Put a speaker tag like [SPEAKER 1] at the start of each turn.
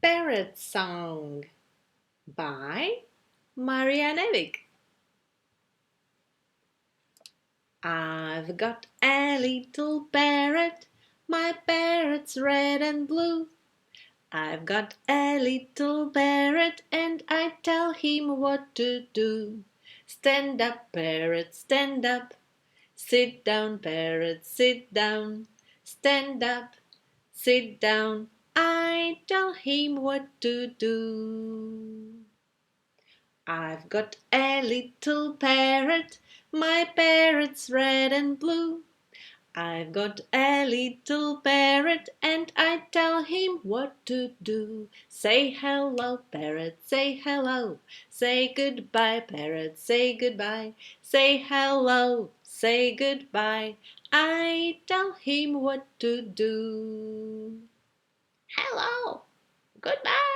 [SPEAKER 1] Parrot Song by Mariane Nevik. I've got a little parrot, my parrot's red and blue. I've got a little parrot and I tell him what to do. Stand up, parrot, stand up. Sit down, parrot, sit down. Stand up, sit down. I tell him what to do. I've got a little parrot, my parrot's red and blue. I've got a little parrot and I tell him what to do. Say hello, parrot, say hello. Say goodbye, parrot, say goodbye. Say hello, say goodbye. I tell him what to do. Hello, goodbye.